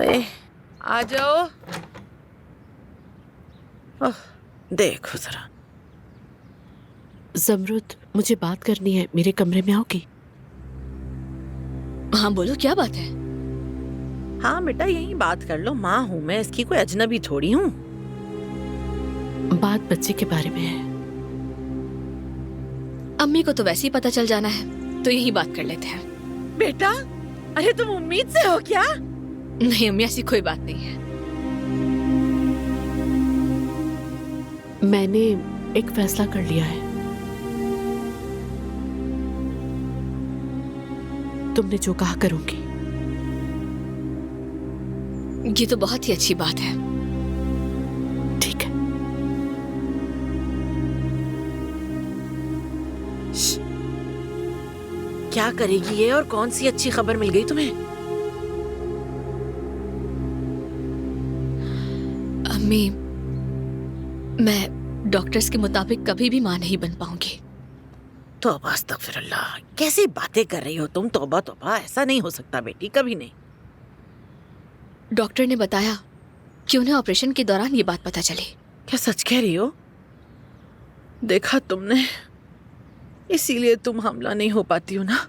अरे आ जाओ। ओह, देखो जरा। ज़मरुद, मुझे बात करनी है, मेरे कमरे में आओगी? हाँ बोलो, क्या बात है? हाँ बेटा, यही बात कर लो। माँ हूँ मैं, इसकी कोई अजनबी थोड़ी हूँ। बात बच्चे के बारे में है। अम्मी को तो वैसे ही पता चल जाना है, तो यही बात कर लेते हैं। बेटा, अरे तुम उम्मीद से हो क्या? नहीं अम्मी, ऐसी कोई बात नहीं है। मैंने एक फैसला कर लिया है। तुमने जो कहा करूंगी। ये तो बहुत ही अच्छी बात है। ठीक है। क्या करेगी ये, और कौन सी अच्छी खबर मिल गई तुम्हें? अम्मी, मैं डॉक्टर्स के मुताबिक कभी भी माँ नहीं बन पाऊंगी। तौबा अस्तगफिरुल्लाह, कैसी बातें कर रही हो तुम? तौबा तौबा, ऐसा नहीं हो सकता बेटी, कभी नहीं। डॉक्टर ने बताया कि उन्हें ऑपरेशन के दौरान ये बात पता चली। क्या सच कह रही हो? देखा तुमने, इसीलिए तुम हमला नहीं हो पाती हो ना।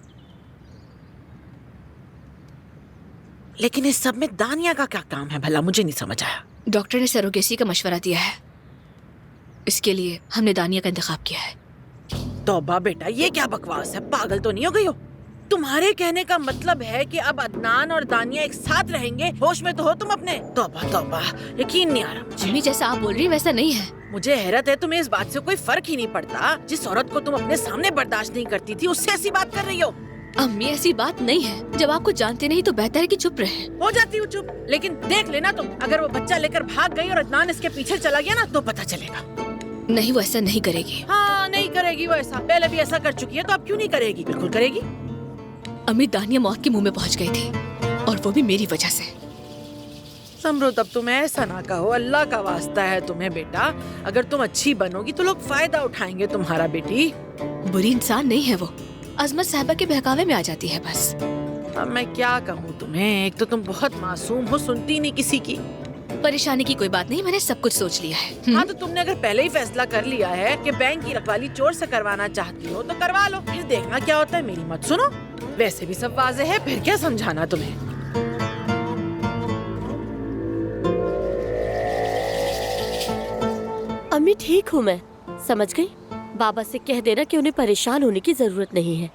लेकिन इस सब में दानिया का क्या काम है भला? मुझे नहीं समझ आया। डॉक्टर ने सरोगेसी का मशवरा दिया है, इसके लिए हमने दानिया का इंतखाब किया है। तौबा बेटा, ये क्या बकवास है? पागल तो नहीं हो गई हो? तुम्हारे कहने का मतलब है कि अब अदनान और दानिया एक साथ रहेंगे? होश में तो हो तुम अपने? तौबा तौबा, यकीन नहीं आ रहा मुझे। अम्मी, जैसा आप बोल रही हैं वैसा नहीं है। मुझे हैरत है, तुम्हें इस बात से कोई फर्क ही नहीं पड़ता। जिस औरत को तुम अपने सामने बर्दाश्त नहीं करती थी, उससे ऐसी बात कर रही हो? अम्मी, ऐसी बात नहीं है। जब आपको जानते नहीं तो बेहतर है कि चुप रहे। हो जाती हूँ चुप, लेकिन देख लेना तुम, अगर वो बच्चा लेकर भाग गई और अदनान इसके पीछे चला गया ना, तो पता चलेगा। नहीं, वो ऐसा नहीं करेगी। हाँ, नहीं करेगी वो ऐसा। पहले भी ऐसा कर चुकी है, तो अब क्यों नहीं करेगी? बिल्कुल करेगी। अम्मी, दानिया मौत के मुंह में पहुंच गई थी, और वो भी मेरी वजह से। समरुद, अब तुम ऐसा ना कहो, अल्लाह का वास्ता है तुम्हें बेटा। अगर तुम अच्छी बनोगी तो लोग फायदा उठाएंगे तुम्हारा बेटी। बुरी इंसान नहीं है वो, अजमत साहबा के बहकावे में आ जाती है बस। अब मैं क्या कहूँ तुम्हें, एक तो तुम बहुत मासूम हो, सुनती नहीं किसी की। परेशानी की कोई बात नहीं, मैंने सब कुछ सोच लिया है। हाँ, तो तुमने अगर पहले ही फैसला कर लिया है कि बैंक की रखवाली चोर से करवाना चाहती हो, तो करवा लो, फिर देखना क्या होता है। मेरी मत सुनो, वैसे भी सब वाजे है, फिर क्या समझाना तुम्हें। अम्मी, ठीक हूँ मैं, समझ गई। बाबा से कह देना कि उन्हें परेशान होने की जरूरत नहीं है।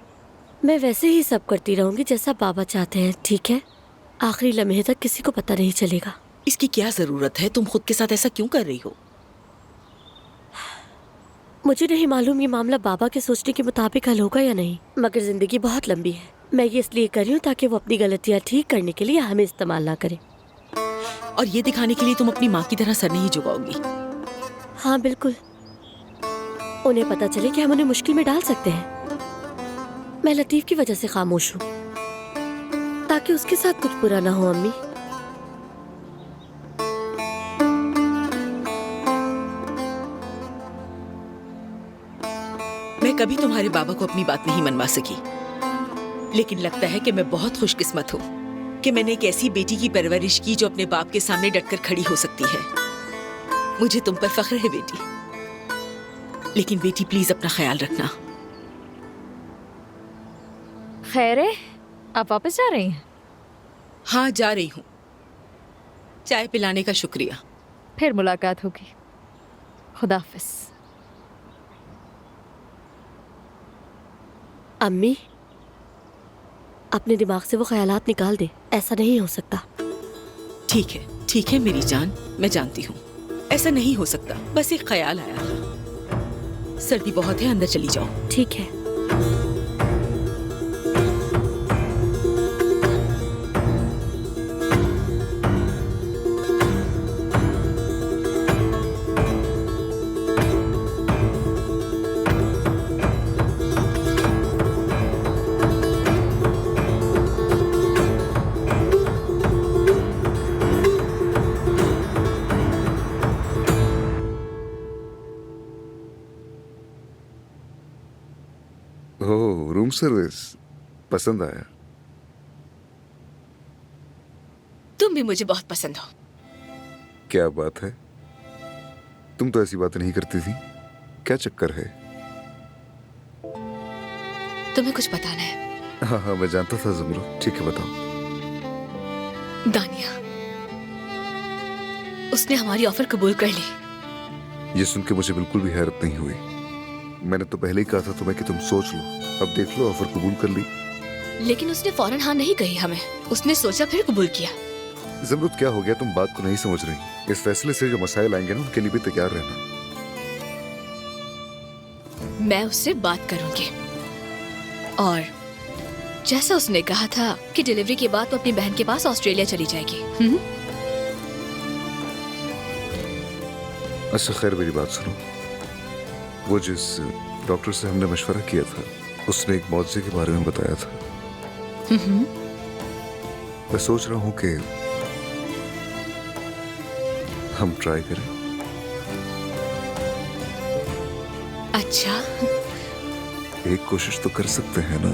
मैं वैसे ही सब करती रहूंगी जैसा बाबा चाहते हैं, ठीक है? आखिरी लम्हे तक किसी को पता नहीं चलेगा। इसकी क्या जरूरत है? तुम खुद के साथ ऐसा क्यों कर रही हो? मुझे नहीं मालूम ये मामला बाबा के सोचने के मुताबिक हल होगा या नहीं, मगर जिंदगी बहुत लंबी है। मैं ये इसलिए कर रही हूँ ताकि वो अपनी गलतियाँ ठीक करने के लिए हमें इस्तेमाल ना करे। और ये दिखाने के लिए तुम अपनी माँ की तरह सर नहीं झुकाओगी? हाँ बिल्कुल, उन्हें पता चले कि हम उन्हें मुश्किल में डाल सकते हैं। मैं लतीफ की वजह से खामोश हूँ, ताकि उसके साथ कुछ बुरा ना हो। अम्मी, मैं कभी तुम्हारे बाबा को अपनी बात नहीं मनवा सकी, लेकिन लगता है कि मैं बहुत खुशकिस्मत हूँ कि मैंने एक ऐसी बेटी की परवरिश की जो अपने बाप के सामने डटकर खड़ी हो सकती है। मुझे तुम पर फख्र है बेटी, लेकिन बेटी प्लीज अपना ख्याल रखना। खैर है, आप वापस जा रही हैं? हाँ, जा रही हूँ। चाय पिलाने का शुक्रिया। फिर मुलाकात होगी। खुदा हाफिज। अम्मी, अपने दिमाग से वो ख्यालात निकाल दे, ऐसा नहीं हो सकता। ठीक है मेरी जान, मैं जानती हूँ ऐसा नहीं हो सकता, बस एक ख्याल आया था। सर्दी बहुत है, अंदर चली जाओ। ठीक है। ओह, रूम सर्विस पसंद आया। तुम भी मुझे बहुत पसंद हो। क्या बात है, तुम तो ऐसी बातें नहीं करती थी, क्या चक्कर है? तुम्हें कुछ बताना है? हाँ हाँ मैं जानता था ज़मरुद, ठीक है बताओ। दानिया, उसने हमारी ऑफर कबूल कर ली। ये सुन के मुझे बिल्कुल भी हैरत नहीं हुई। मैंने तो पहले ही कहा था तुम्हें कि तुम सोच लो। अब देख लो, ऑफर कबूल कर ली। लेकिन उसने फौरन हाँ नहीं कही हमें, उसने सोचा फिर कबूल किया। ज़मरुद क्या हो गया, तुम बात को नहीं समझ रही। इस फैसले से जो मसाइल आएंगे ना, उनके लिए भी तैयार रहना। मैं उससे बात करूंगी, और जैसा उसने कहा था कि डिलीवरी के बाद वो अपनी बहन के पास ऑस्ट्रेलिया चली जाएगी। अच्छा खैर, मेरी बात सुनो। वो जिस डॉक्टर से हमने मशवरा किया था, उसने एक मौजे के बारे में बताया था। मैं सोच रहा हूँ कि हम ट्राई करें। अच्छा, एक कोशिश तो कर सकते हैं ना?